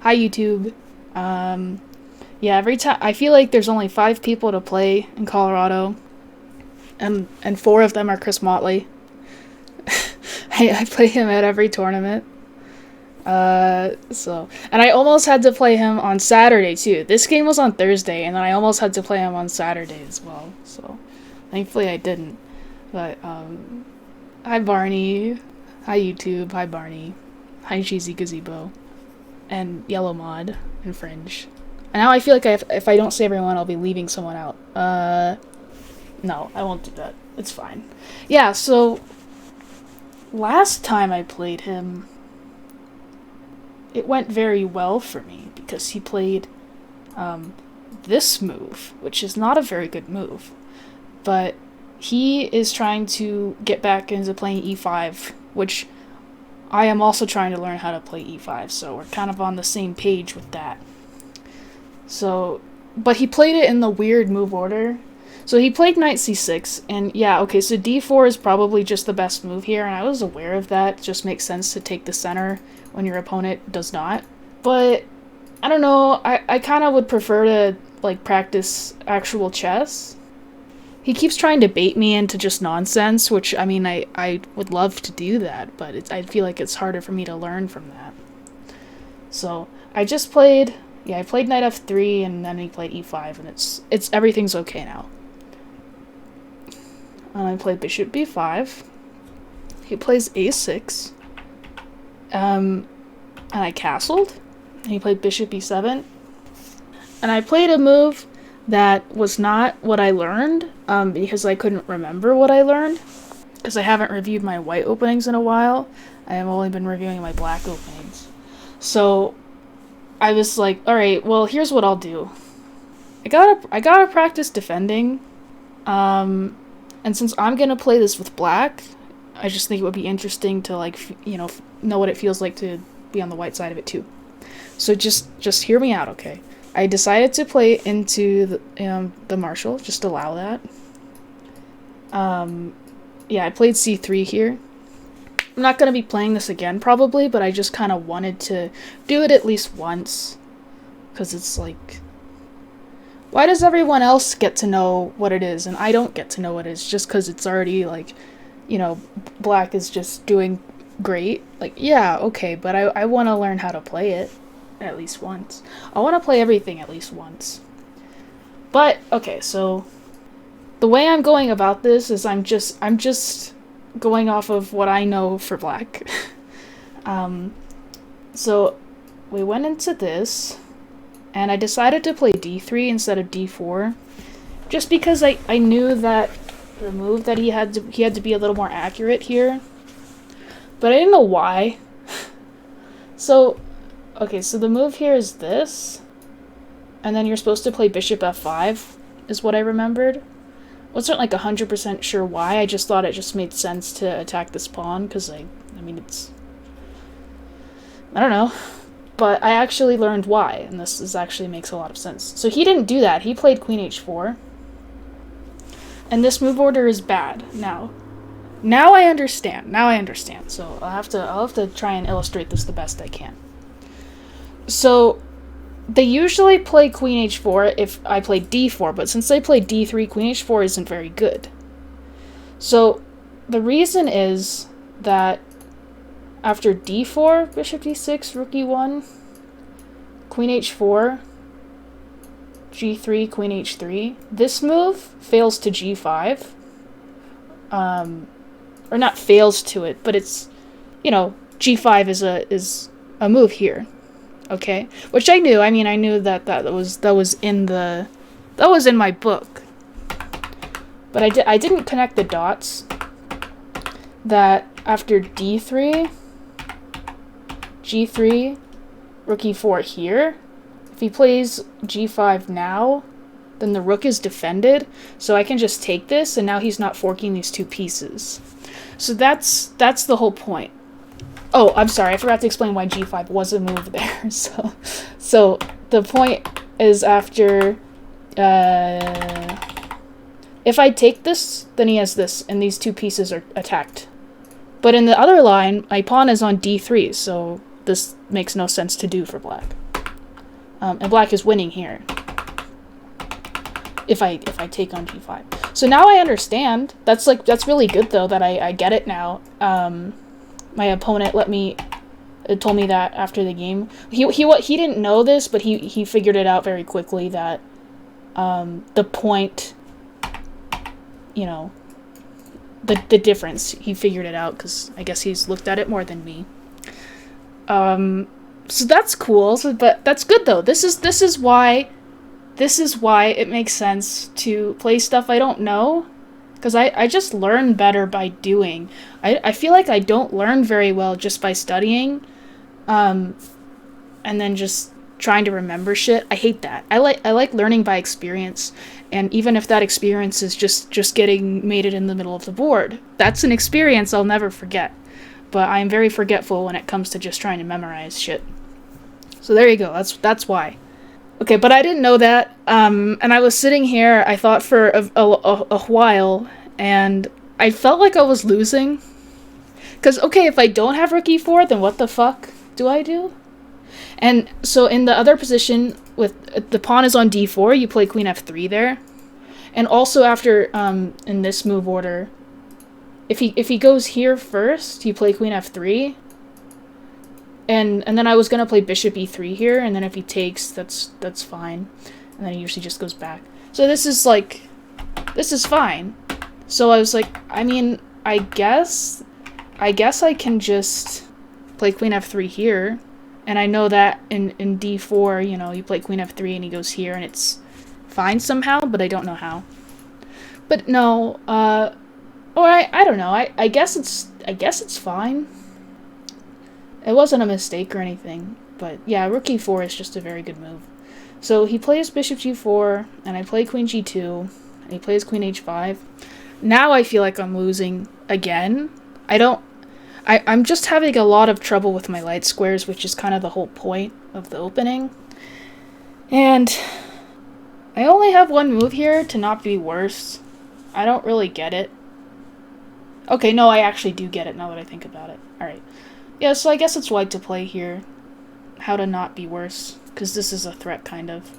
Hi YouTube. Yeah, every time I feel like there's only 5 people to play in Colorado, and 4 of them are Chris Motley. I play him at every tournament. And I almost had to play him on Saturday too. This game was on Thursday, and then I almost had to play him on Saturday as well. So, thankfully I didn't. But hi Barney, hi YouTube, hi Barney, hi Cheesy Gazebo, and Yellow Mod and Fringe. And now I feel like if I don't say everyone, I'll be leaving someone out. No, I won't do that. It's fine. Yeah. So last time I played him, it went very well for me because he played this move, which is not a very good move. But he is trying to get back into playing e5, which I am also trying to learn how to play e5, so we're kind of on the same page with that. So, but he played it in the weird move order. So he played knight c6, and yeah, okay, so d4 is probably just the best move here, and I was aware of that. It just makes sense to take the center when your opponent does not. But, I don't know, I kind of would prefer to, like, practice actual chess. He keeps trying to bait me into just nonsense, which, I mean, I would love to do that, but I feel like it's harder for me to learn from that. So, I just played, I played knight f3, and then he played e5, and it's everything's okay now. And I played bishop b5. He plays a6. And I castled. And he played bishop e7. And I played a move that was not what I learned, because I couldn't remember what I learned, because I haven't reviewed my white openings in a while. I have only been reviewing my black openings. So I was like, alright, well, here's what I'll do. I gotta practice defending, and since I'm gonna play this with black, I just think it would be interesting to, like, know what it feels like to be on the white side of it too. So just hear me out, okay? I decided to play into the Marshall, just allow that. Yeah, I played c3 here. I'm not going to be playing this again probably, but I just kind of wanted to do it at least once. Because it's like, why does everyone else get to know what it is and I don't get to know what it is just because it's already, like, black is just doing great? Like, yeah, okay, but I want to learn how to play it. At least once. I want to play everything at least once. But, okay, so the way I'm going about this is I'm just going off of what I know for black. So we went into this, and I decided to play d3 instead of d4, just because I knew that the move that he had to be a little more accurate here, but I didn't know why. So okay, so the move here is this, and then you're supposed to play bishop f5, is what I remembered. Wasn't like 100% sure why, I just thought it just made sense to attack this pawn, because I mean, it's, I don't know, but I actually learned why, and this actually makes a lot of sense. So he didn't do that, he played queen h4, and this move order is bad. Now I understand, so I'll have to try and illustrate this the best I can. So, they usually play queen h4 if I play d4, but since they play d3, queen h4 isn't very good. So, the reason is that after d4, bishop d6, rook e1, queen h4, g3, queen h3, this move fails to g5. Or not fails to it, but it's, g5 is a move here. Okay, which I knew. I mean, I knew that was in my book, but I didn't connect the dots. That after d3, g3, rook e4 here, if he plays g5 now, then the rook is defended. So I can just take this, and now he's not forking these two pieces. So that's the whole point. Oh, I'm sorry, I forgot to explain why g5 was a move there. So the point is after, if I take this, then he has this, and these two pieces are attacked. But in the other line, my pawn is on d3, so this makes no sense to do for black. and black is winning here if I take on g5. So now I understand. That's really good though that I get it now. My opponent told me that after the game. He didn't know this, but he figured it out very quickly that the point, you know, the difference. He figured it out because I guess he's looked at it more than me. So that's cool. But that's good though. This is why it makes sense to play stuff I don't know, because I just learn better by doing. I feel like I don't learn very well just by studying, and then just trying to remember shit. I hate that. I like learning by experience, and even if that experience is just getting mated in the middle of the board, that's an experience I'll never forget. But I'm very forgetful when it comes to just trying to memorize shit. So there you go. That's why. Okay, but I didn't know that, and I was sitting here, I thought for a while, and I felt like I was losing. Because, okay, if I don't have rook e4, then what the fuck do I do? And so in the other position, with the pawn is on d4, you play queen f3 there. And also after, in this move order, if he goes here first, you play queen f3. And then I was gonna play bishop e3 here, and then if he takes, that's fine. And then he usually just goes back. So this is fine. So I was like, I mean, I guess I can just play queen f3 here. And I know that in d4, you know, you play queen f3 and he goes here and it's fine somehow, but I don't know how. But no, or I don't know. I guess it's fine. It wasn't a mistake or anything, but yeah, rook e4 is just a very good move. So he plays bishop g4, and I play queen g2, and he plays queen h5. Now I feel like I'm losing again. I'm just having a lot of trouble with my light squares, which is kind of the whole point of the opening. And I only have one move here to not be worse. I don't really get it. Okay, no, I actually do get it now that I think about it. Alright. Yeah, so I guess it's white to play here. How to not be worse. Because this is a threat, kind of.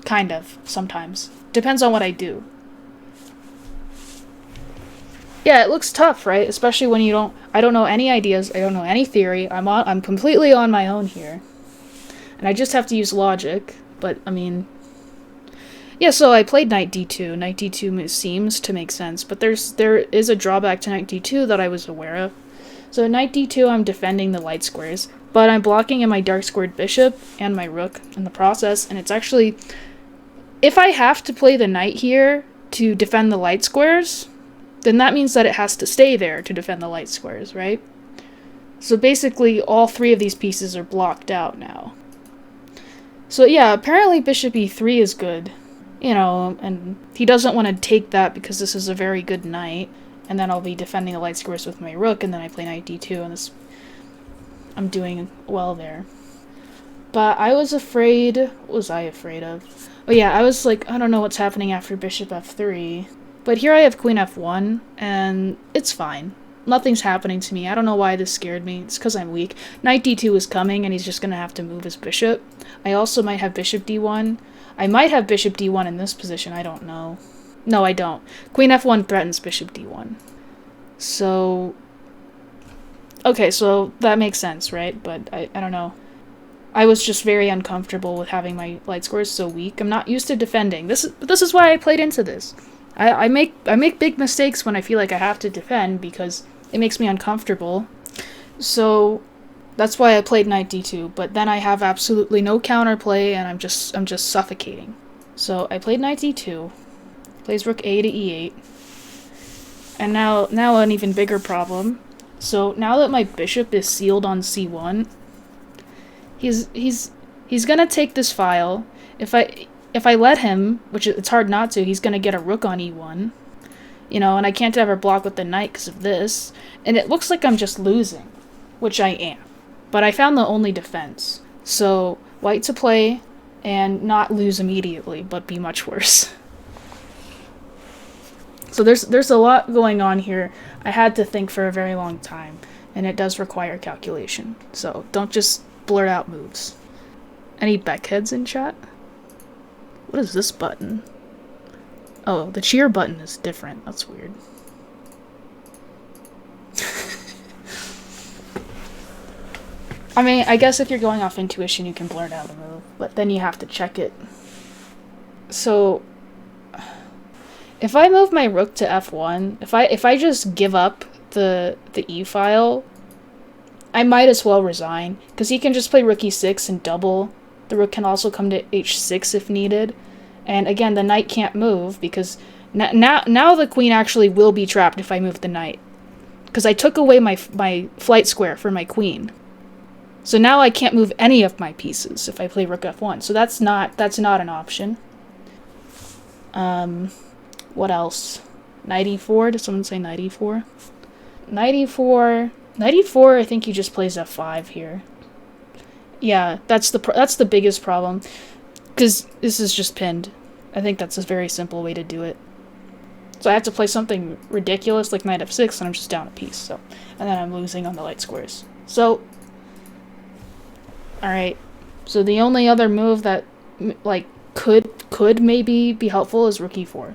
Kind of, sometimes. Depends on what I do. Yeah, it looks tough, right? Especially when I don't know any ideas, I don't know any theory. I'm completely on my own here. And I just have to use logic, but I mean, yeah, so I played knight d2. Knight d2 seems to make sense, but there is a drawback to knight d2 that I was aware of. So knight d2, I'm defending the light squares, but I'm blocking in my dark squared bishop and my rook in the process, and it's actually, if I have to play the knight here to defend the light squares, then that means that it has to stay there to defend the light squares, right? So basically, all three of these pieces are blocked out now. So yeah, apparently bishop e3 is good, you know, and he doesn't want to take that because this is a very good knight, and then I'll be defending the light squares with my rook, and then I play knight d2, and this, I'm doing well there. But I was afraid, what was I afraid of? Oh yeah, I was like, I don't know what's happening after bishop f3. But here I have queen f1, and it's fine. Nothing's happening to me. I don't know why this scared me. It's because I'm weak. Knight d2 is coming, and he's just going to have to move his bishop. I also might have bishop d1. I might have bishop d1 in this position. I don't know. No, I don't. Queen f1 threatens bishop d1. So, okay, so that makes sense, right? But I don't know. I was just very uncomfortable with having my light squares so weak. I'm not used to defending. This is why I played into this. I make big mistakes when I feel like I have to defend because it makes me uncomfortable. So that's why I played knight d2, but then I have absolutely no counterplay and I'm just suffocating. So I played knight d2, plays rook a to e8. And now an even bigger problem. So now that my bishop is sealed on c1, he's going to take this file. If I let him, which it's hard not to, he's going to get a rook on e1. You know, and I can't ever block with the knight because of this. And it looks like I'm just losing, which I am. But I found the only defense. So, white to play and not lose immediately, but be much worse. So there's a lot going on here. I had to think for a very long time, and it does require calculation. So don't just blurt out moves. Any Beckheads in chat? What is this button? Oh, the cheer button is different. That's weird. I mean, I guess if you're going off intuition, you can blur out the move, but then you have to check it. So, if I move my rook to f1, if I just give up the e file, I might as well resign, because he can just play rook e6 and double. The rook can also come to h6 if needed. And again, the knight can't move, because now the queen actually will be trapped if I move the knight. Because I took away my flight square for my queen. So now I can't move any of my pieces if I play rook f1. So that's not an option. What else? Knight e4? Did someone say knight e4? Knight e4. Knight e4, I think he just plays f5 here. Yeah, that's the biggest problem. Because this is just pinned. I think that's a very simple way to do it. So I have to play something ridiculous like knight f6 and I'm just down a piece. So, and then I'm losing on the light squares. So, alright. So the only other move that like could maybe be helpful is rook e4.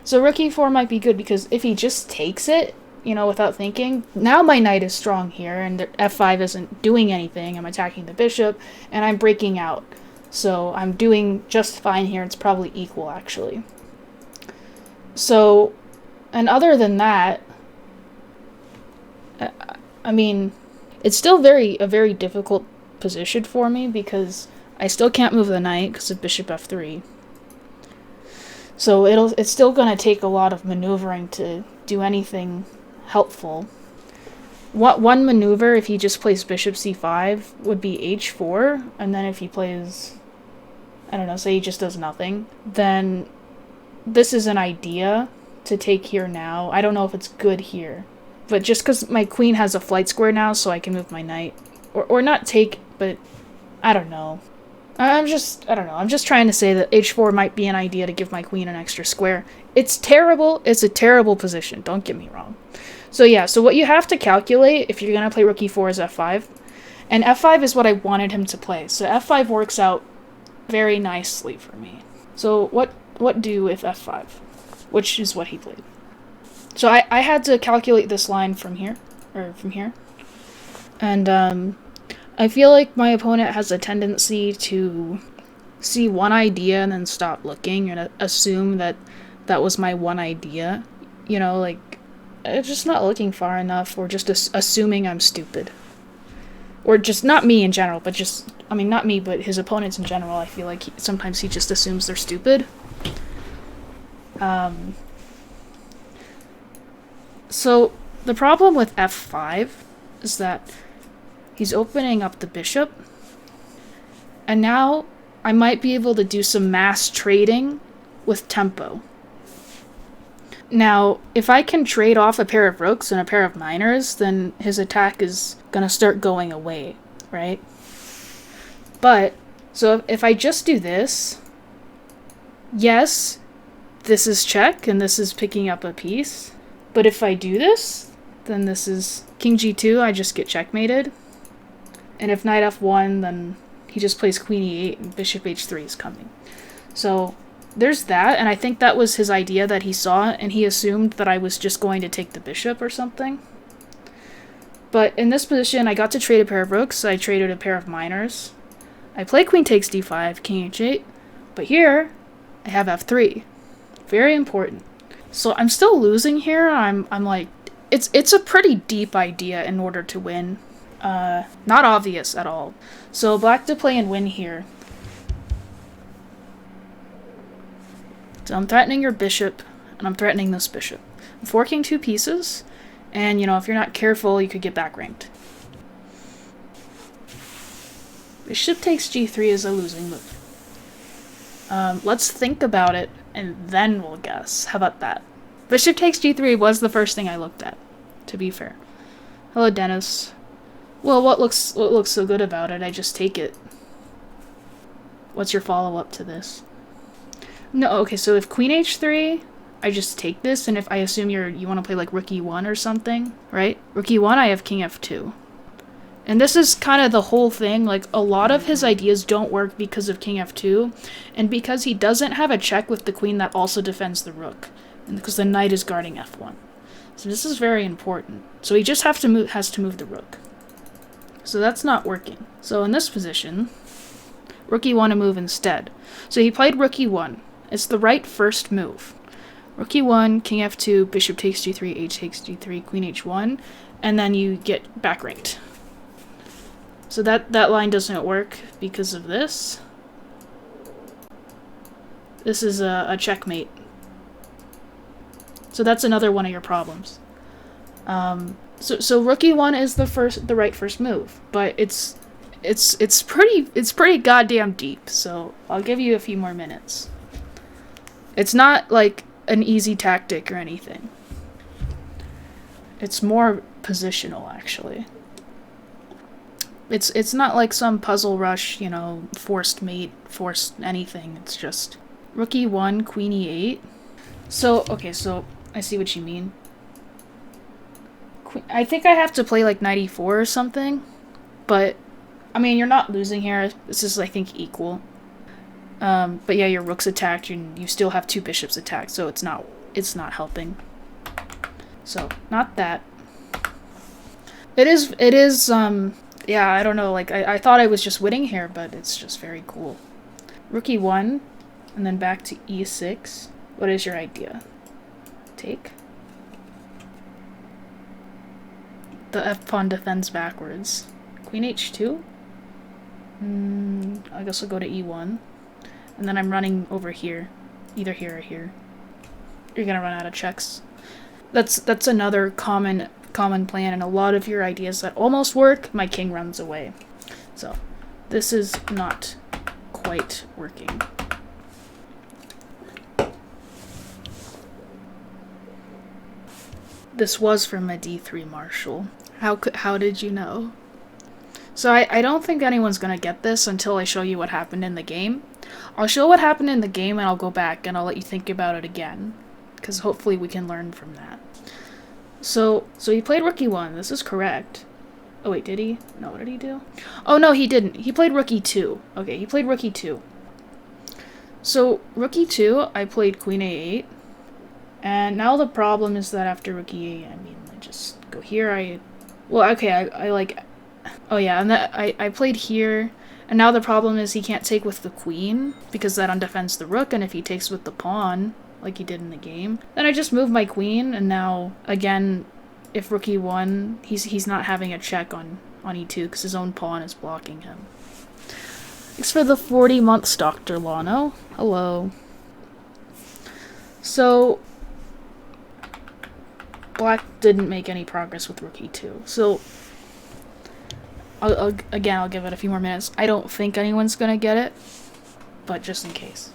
So rook e4 might be good because if he just takes it, you know, without thinking, now my knight is strong here and the f5 isn't doing anything. I'm attacking the bishop and I'm breaking out. So I'm doing just fine here. It's probably equal, actually. So, and other than that, I mean, it's still a very difficult position for me because I still can't move the knight because of bishop f3. So it's still going to take a lot of maneuvering to do anything helpful. One maneuver, if he just plays bishop c5, would be h4, and then if he plays, I don't know, say he just does nothing, then this is an idea to take here now. I don't know if it's good here, but just because my queen has a flight square now, so I can move my knight. Or not take, but I don't know. I don't know. I'm just trying to say that h4 might be an idea to give my queen an extra square. It's terrible. It's a terrible position. Don't get me wrong. So yeah, so what you have to calculate if you're going to play rook e4 is f5. And f5 is what I wanted him to play. So f5 works out very nicely for me. So what do if f5? Which is what he played. So I had to calculate this line from here. And I feel like my opponent has a tendency to see one idea and then stop looking and assume that that was my one idea. You know, like, just not looking far enough or just assuming I'm stupid. Or just, not me in general, but just, I mean, not me, but his opponents in general. I feel like sometimes he just assumes they're stupid. So, the problem with f5 is that he's opening up the bishop, and now I might be able to do some mass trading with tempo. Now, if I can trade off a pair of rooks and a pair of minors, then his attack is gonna start going away, right? But, so if I just do this, yes, this is check, and this is picking up a piece. But if I do this, then this is king g2, I just get checkmated. And if knight f1, then he just plays queen e8 and bishop h3 is coming. So there's that, and I think that was his idea that he saw, and he assumed that I was just going to take the bishop or something. But in this position, I got to trade a pair of rooks, so I traded a pair of minors. I play queen takes d5, king h8, but here, I have f3. Very important. So I'm still losing here. I'm like, it's a pretty deep idea in order to win. Not obvious at all. So black to play and win here. So I'm threatening your bishop, and I'm threatening this bishop. I'm forking two pieces, and you know, if you're not careful, you could get back ranked. Bishop takes g3 is a losing move. Let's think about it, and then we'll guess. How about that? Bishop takes g3 was the first thing I looked at, to be fair. Hello, Dennis. Well, what looks so good about it? I just take it. What's your follow-up to this? No, okay, so if queen h3, I just take this, and if I assume you want to play like rook e1 or something, right? Rook e1, I have king f2. And this is kind of the whole thing. Like, a lot of his ideas don't work because of king f2, and because he doesn't have a check with the queen that also defends the rook, and because the knight is guarding f1. So this is very important. So he just has to move the rook. So that's not working. So in this position, rook e1 to move instead. So he played rook e1. It's the right first move. Rook e1, king f2, bishop takes g3, h takes g3, queen h1, and then you get back ranked. So that line doesn't work because of this. This is a checkmate. So that's another one of your problems. So rook e1 is the right first move, but it's pretty goddamn deep. So I'll give you a few more minutes. It's not like an easy tactic or anything. It's more positional, actually. It's not like some puzzle rush, you know, forced mate, forced anything. It's just rook e1, queen e8. So, okay, so I see what you mean. I think I have to play like knight e4 or something, but I mean, you're not losing here. This is, I think, equal. But yeah, your rook's attacked, and you still have 2 bishops attacked, so it's not helping. So, not that. It is, yeah, I don't know, like, I thought I was just winning here, but it's just very cool. Rook e1, and then back to e6. What is your idea? Take? The f-pawn defends backwards. Queen h2? I guess I'll go to e1. And then I'm running over here. Either here or here. You're gonna run out of checks. That's another common plan, and a lot of your ideas that almost work, my king runs away. So, this is not quite working. This was from a d3 Marshall. How did you know? So I don't think anyone's gonna get this until I show you what happened in the game. I'll show what happened in the game and I'll go back and I'll let you think about it again, because hopefully we can learn from that. So he played rook e1. This is correct. Oh wait, did he? No, what did he do? Oh no, he didn't. He played rook e2. Okay, he played rook e2. So rook e2, I played queen a8. And now the problem is that after rook e8, I mean, I just go here. Well, okay, I like... Oh yeah, and I played here, and now the problem is he can't take with the queen, because that undefends the rook, and if he takes with the pawn, like he did in the game, then I just move my queen, and now, again, if rook e1, he's not having a check on e2, because his own pawn is blocking him. Thanks for the 40 months, Dr. Lano. Hello. So, black didn't make any progress with rook e2, so... I'll give it a few more minutes. I don't think anyone's gonna get it, but just in case.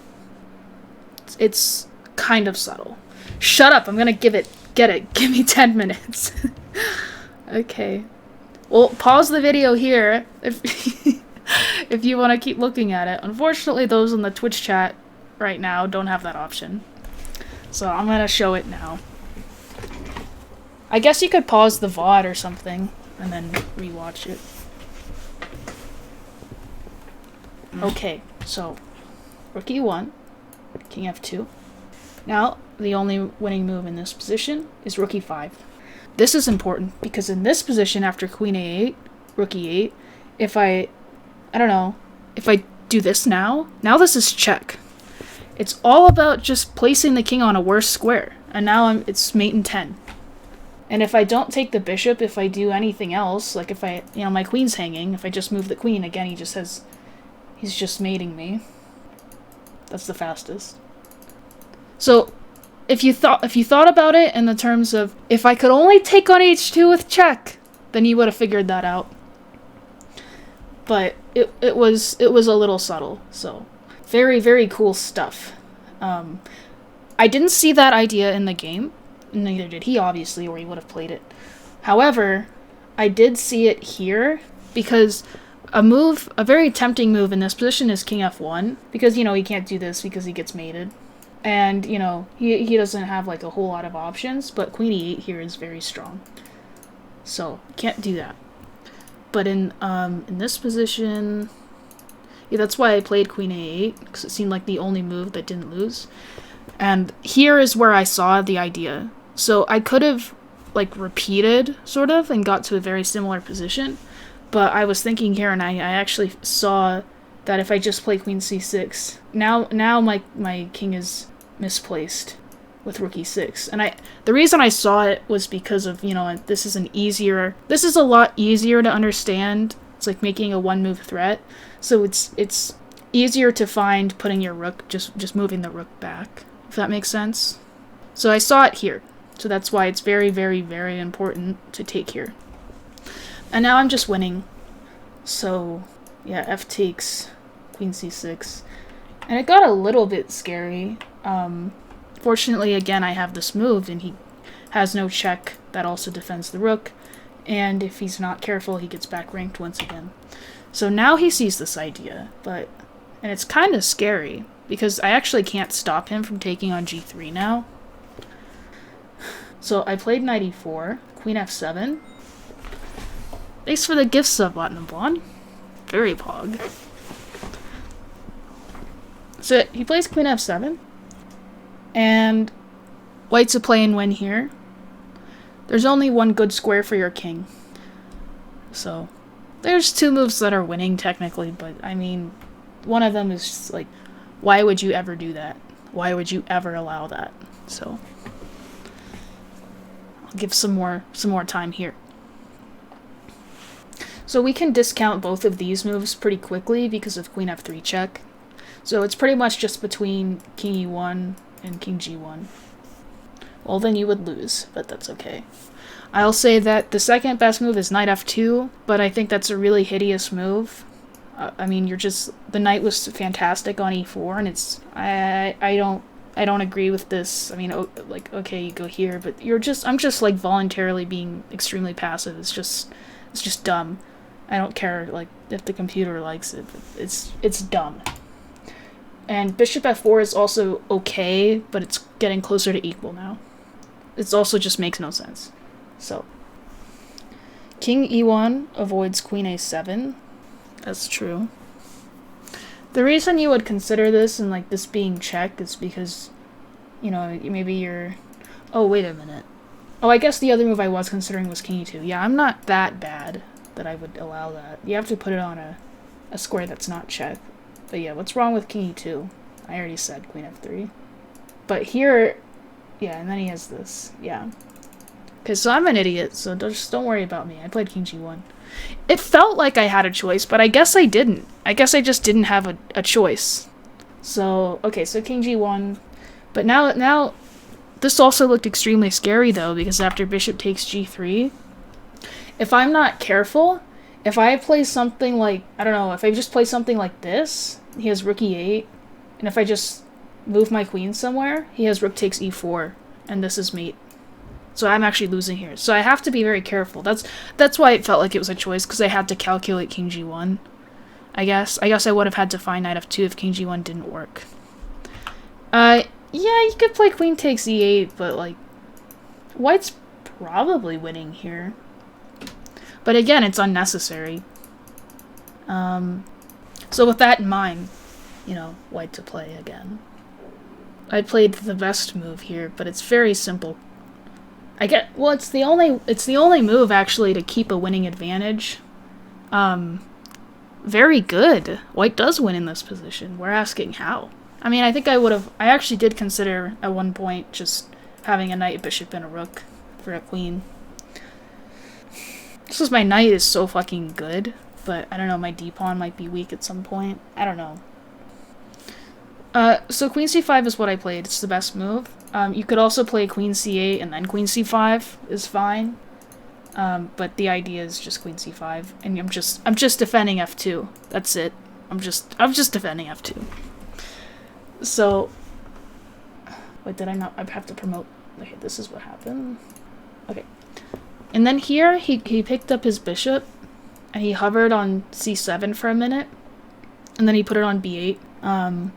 It's kind of subtle. Shut up! I'm gonna get it. Give me 10 minutes. Okay. Well, pause the video here if if you want to keep looking at it. Unfortunately, those in the Twitch chat right now don't have that option. So I'm gonna show it now. I guess you could pause the VOD or something and then rewatch it. Okay, so rook e1, king f2. Now, the only winning move in this position is rook e5. This is important because in this position, after queen a8, rook e8, if I do this now this is check. It's all about just placing the king on a worse square, and now it's mate in 10. And if I don't take the bishop, if I do anything else, like if my queen's hanging, if I just move the queen, again, he's just mating me. That's the fastest. So, if you thought about it in the terms of, if I could only take on h2 with check, then you would have figured that out. But it was a little subtle, so very, very cool stuff. I didn't see that idea in the game, neither did he, obviously, or he would have played it. However, I did see it here, because a very tempting move in this position is king f1, because, he can't do this because he gets mated. And, he doesn't have, like, a whole lot of options, but queen e8 here is very strong. So, can't do that. But in this position, yeah, that's why I played queen a8, because it seemed like the only move that didn't lose. And here is where I saw the idea. So I could have, like, repeated, sort of, and got to a very similar position. But I was thinking here, and I actually saw that if I just play queen c6, now my king is misplaced with rook e6. And the reason I saw it was because of, you know, this is a lot easier to understand. It's like making a one-move threat. So it's easier to find putting your rook, just moving the rook back, if that makes sense. So I saw it here. So that's why it's very, very, very important to take here. And now I'm just winning. So, yeah, f takes queen c6. And it got a little bit scary. Fortunately, again, I have this move, and he has no check that also defends the rook. And if he's not careful, he gets back ranked once again. So now he sees this idea, and it's kind of scary, because I actually can't stop him from taking on g3 now. So I played knight e4, queen f7. Thanks for the gift sub, Bottom. Very pog. So he plays queen f7, and white's a play and win here. There's only one good square for your king. So there's two moves that are winning technically, but I mean, one of them is just like, why would you ever do that? Why would you ever allow that? So I'll give some more time here. So we can discount both of these moves pretty quickly because of queen f3 check. So it's pretty much just between king e1 and king g1. Well, then you would lose, but that's okay. I'll say that the second best move is knight f2, but I think that's a really hideous move. I mean, the knight was fantastic on e4, and it's I don't agree with this. I mean, like, okay, you go here, but I'm just like voluntarily being extremely passive. It's just dumb. I don't care, like, if the computer likes it. It's dumb. And bishop f4 is also okay, but it's getting closer to equal now. It also just makes no sense. So, king e1 avoids queen a7. That's true. The reason you would consider this and, like, this being check is because, you know, maybe you're... Oh, wait a minute. Oh, I guess the other move I was considering was king e2. Yeah, I'm not that bad that I would allow that. You have to put it on a square that's not check. But yeah, what's wrong with king e2? I already said queen f3. But here... Yeah, and then he has this. Yeah. Okay, so I'm an idiot, so just don't worry about me. I played king g1. It felt like I had a choice, but I guess I didn't. I guess I just didn't have a choice. So, okay, so king g1. But now, this also looked extremely scary, though, because after bishop takes g3, if I'm not careful, if I play something like, I don't know, if I just play something like this, he has rook e8, and if I just move my queen somewhere, he has rook takes e4, and this is mate. So I'm actually losing here. So I have to be very careful. That's why it felt like it was a choice, because I had to calculate king g1. I guess I would have had to find knight f2 if king g1 didn't work. Yeah, you could play queen takes e8, but, like, white's probably winning here. But again, it's unnecessary. So with that in mind, you know, white to play again. I played the best move here, but it's very simple. It's the only move actually to keep a winning advantage. Very good. White does win in this position. We're asking how. I mean, I actually did consider at one point just having a knight, bishop, and a rook for a queen. This is my knight is so fucking good, but I don't know, my d-pawn might be weak at some point. I don't know. So queen c5 is what I played. It's the best move. You could also play queen c8 and then queen c5 is fine. But the idea is just queen c5, and I'm just defending f2. That's it. I'm just defending f2. So, wait, did I not? I have to promote. Okay, this is what happened. Okay, and then here he picked up his bishop, and he hovered on c7 for a minute, and then he put it on b8.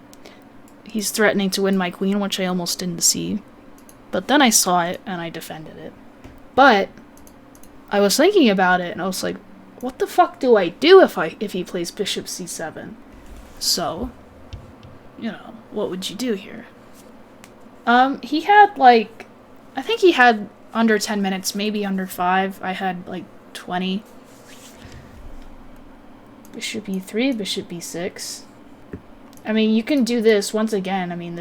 He's threatening to win my queen, which I almost didn't see. But then I saw it, and I defended it. But I was thinking about it, and I was like, what the fuck do I do if he plays bishop c7? So, you know, what would you do here? He had like, I think he had under 10 minutes, maybe under 5. I had like 20. Bishop e3, bishop b6. I mean, you can do this once again. I mean,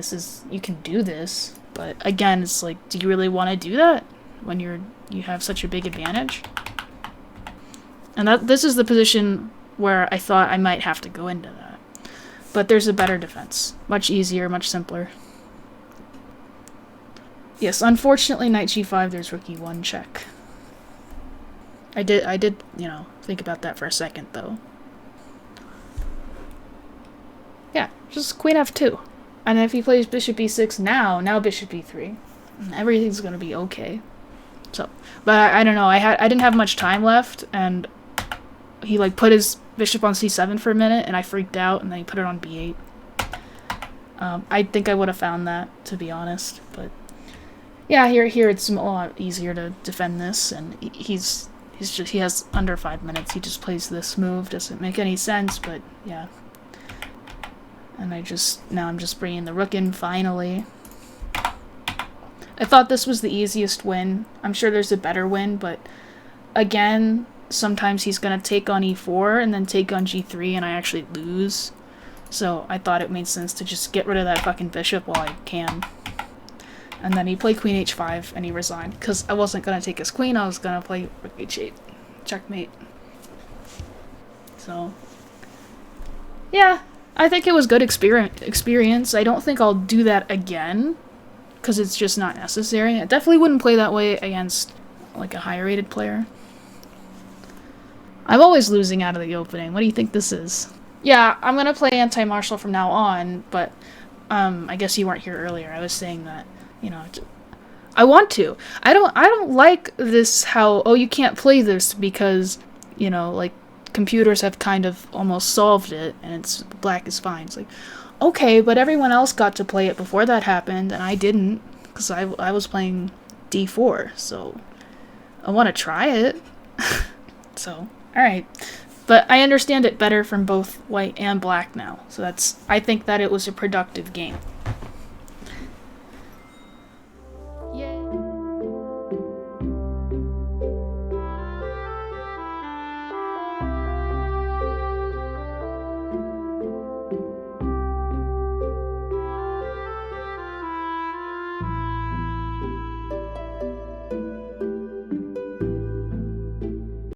you can do this, but again, it's like, do you really want to do that when you have such a big advantage? And this is the position where I thought I might have to go into that. But there's a better defense. Much easier, much simpler. Yes, unfortunately, knight g5, there's rook e1 check. I did, you know, think about that for a second, though. Yeah, just queen f2. And if he plays bishop e6 now bishop e3. Everything's gonna be okay. So, but I don't know, I didn't have much time left, and he like put his bishop on c7 for a minute, and I freaked out, and then he put it on b8. I think I would have found that, to be honest, but yeah, here it's a lot easier to defend this, and he has under 5 minutes. He just plays this move. Doesn't make any sense, but yeah. And now I'm just bringing the rook in finally. I thought this was the easiest win. I'm sure there's a better win, but again, sometimes he's gonna take on e4 and then take on g3, and I actually lose. So I thought it made sense to just get rid of that fucking bishop while I can. And then he played queen h5 and he resigned, because I wasn't gonna take his queen, I was gonna play rook h8. Checkmate. So, yeah, I think it was good experience. I don't think I'll do that again, because it's just not necessary. I definitely wouldn't play that way against like a higher rated player. I'm always losing out of the opening. What do you think this is? Yeah, I'm gonna play anti-martial from now on, but I guess you weren't here earlier. I was saying that, you know, I want to. I don't like this how, oh, you can't play this because, you know, like computers have kind of almost solved it and it's black is fine. It's like, okay, but everyone else got to play it before that happened and I didn't, because I was playing d4, so I want to try it. So, alright. But I understand it better from both white and black now, so I think that it was a productive game.